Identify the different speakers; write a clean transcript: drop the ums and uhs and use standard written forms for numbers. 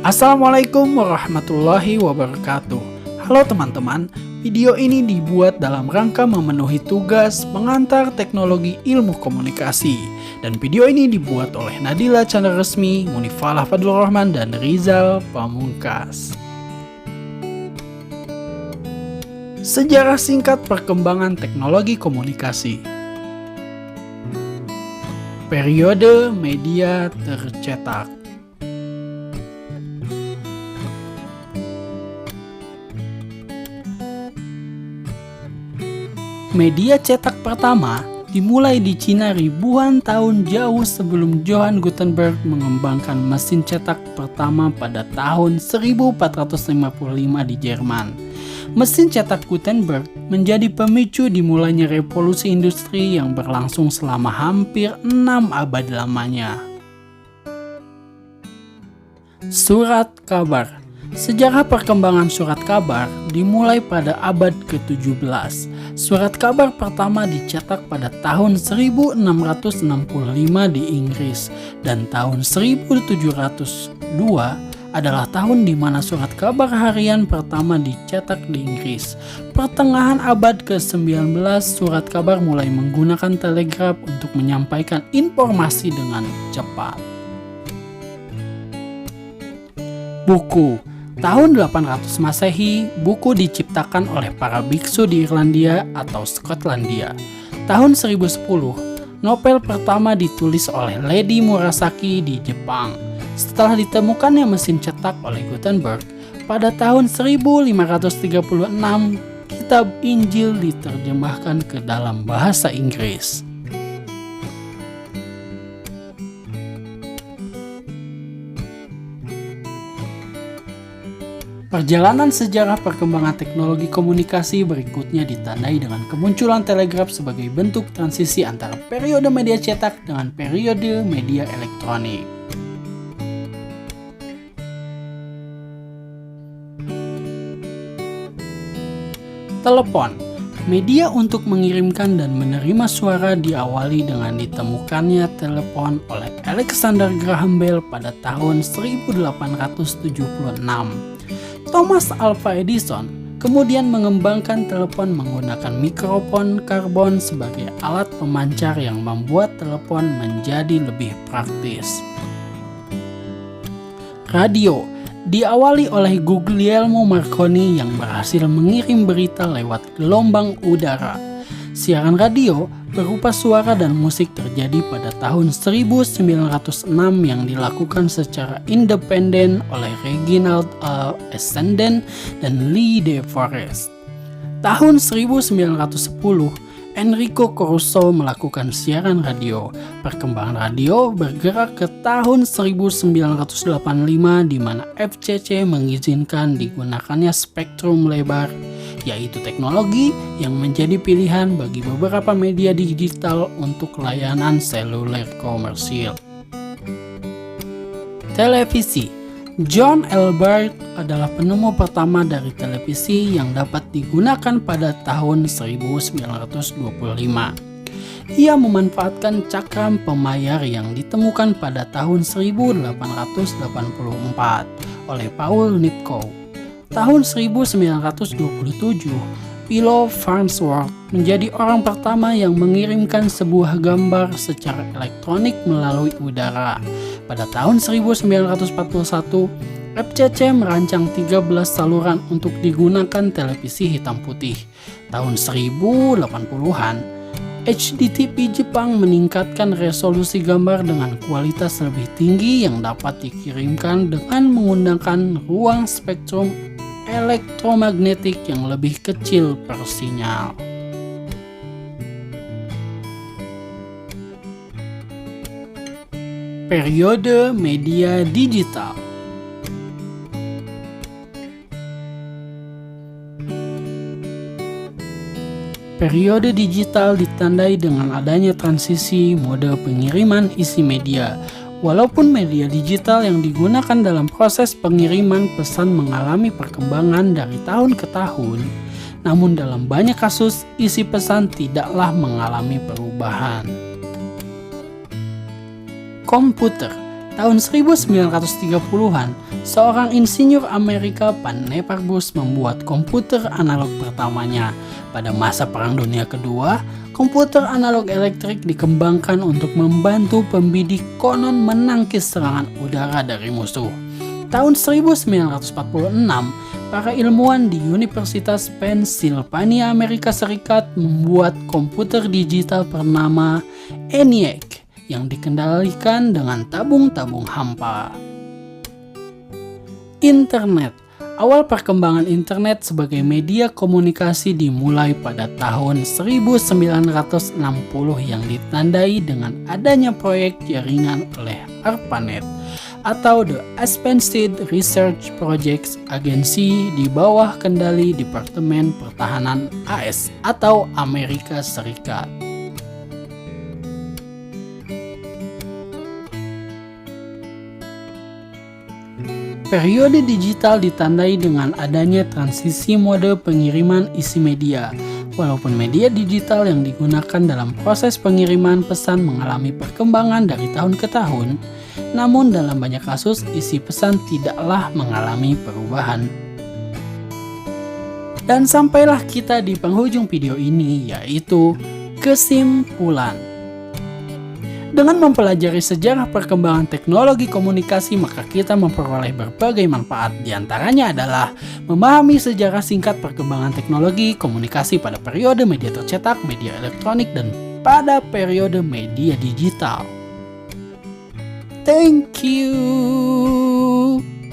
Speaker 1: Assalamualaikum warahmatullahi wabarakatuh. Halo teman-teman, video ini dibuat dalam rangka memenuhi tugas pengantar teknologi ilmu komunikasi. Dan video ini dibuat oleh Nadila Chandra Resmi, Munifalah Fadlur Rahman, dan Rizal Pamungkas. Sejarah singkat perkembangan teknologi komunikasi. Periode media tercetak. Media cetak pertama dimulai di Cina ribuan tahun jauh sebelum Johann Gutenberg mengembangkan mesin cetak pertama pada tahun 1455 di Jerman. Mesin cetak Gutenberg menjadi pemicu dimulainya revolusi industri yang berlangsung selama hampir 6 abad lamanya. Surat kabar. Sejarah perkembangan surat kabar dimulai pada abad ke-17. Surat kabar pertama dicetak pada tahun 1665 di Inggris, dan tahun 1702 adalah tahun di mana surat kabar harian pertama dicetak di Inggris. Pertengahan abad ke-19, surat kabar mulai menggunakan telegraf untuk menyampaikan informasi dengan cepat. Buku. Tahun 800 Masehi, buku diciptakan oleh para biksu di Irlandia atau Skotlandia. Tahun 1010, novel pertama ditulis oleh Lady Murasaki di Jepang. Setelah ditemukannya mesin cetak oleh Gutenberg, pada tahun 1536, kitab Injil diterjemahkan ke dalam bahasa Inggris. Perjalanan sejarah perkembangan teknologi komunikasi berikutnya ditandai dengan kemunculan telegraf sebagai bentuk transisi antara periode media cetak dengan periode media elektronik. Telepon. Media untuk mengirimkan dan menerima suara diawali dengan ditemukannya telepon oleh Alexander Graham Bell pada tahun 1876. Thomas Alva Edison kemudian mengembangkan telepon menggunakan mikrofon karbon sebagai alat pemancar yang membuat telepon menjadi lebih praktis. Radio diawali oleh Guglielmo Marconi yang berhasil mengirim berita lewat gelombang udara. Siaran radio berupa suara dan musik terjadi pada tahun 1906 yang dilakukan secara independen oleh Reginald Essendon dan Lee De Forest. Tahun 1910, Enrico Caruso melakukan siaran radio. Perkembangan radio bergerak ke tahun 1985 di mana FCC mengizinkan digunakannya spektrum lebar, yaitu teknologi yang menjadi pilihan bagi beberapa media digital untuk layanan seluler komersil. Televisi. John Elbert adalah penemu pertama dari televisi yang dapat digunakan pada tahun 1925. Ia memanfaatkan cakram pemayar yang ditemukan pada tahun 1884 oleh Paul Nipkow. Tahun 1927, Philo Farnsworth menjadi orang pertama yang mengirimkan sebuah gambar secara elektronik melalui udara. Pada tahun 1941, FCC merancang 13 saluran untuk digunakan televisi hitam putih. Tahun 1080-an, HDTV Jepang meningkatkan resolusi gambar dengan kualitas lebih tinggi yang dapat dikirimkan dengan menggunakan ruang spektrum elektromagnetik yang lebih kecil per sinyal. Periode media digital. Periode digital ditandai dengan adanya transisi mode pengiriman isi media. Walaupun media digital yang digunakan dalam proses pengiriman pesan mengalami perkembangan dari tahun ke tahun, namun dalam banyak kasus isi pesan tidaklah mengalami perubahan. Komputer. Tahun 1930-an, seorang insinyur Amerika Pannepargus membuat komputer analog pertamanya. Pada masa Perang Dunia Kedua, komputer analog elektrik dikembangkan untuk membantu pembidik konon menangkis serangan udara dari musuh. Tahun 1946, para ilmuwan di Universitas Pennsylvania, Amerika Serikat membuat komputer digital bernama ENIAC yang dikendalikan dengan tabung-tabung hampa. Internet. Awal perkembangan internet sebagai media komunikasi dimulai pada tahun 1960 yang ditandai dengan adanya proyek jaringan oleh ARPANET atau The Advanced Research Projects Agency di bawah kendali Departemen Pertahanan AS atau Amerika Serikat. Periode digital ditandai dengan adanya transisi mode pengiriman isi media. Walaupun media digital yang digunakan dalam proses pengiriman pesan mengalami perkembangan dari tahun ke tahun, namun dalam banyak kasus isi pesan tidaklah mengalami perubahan. Dan sampailah kita di penghujung video ini, yaitu kesimpulan. Dengan mempelajari sejarah perkembangan teknologi komunikasi, maka kita memperoleh berbagai manfaat. Di antaranya adalah memahami sejarah singkat perkembangan teknologi komunikasi pada periode media tercetak, media elektronik, dan pada periode media digital. Thank you.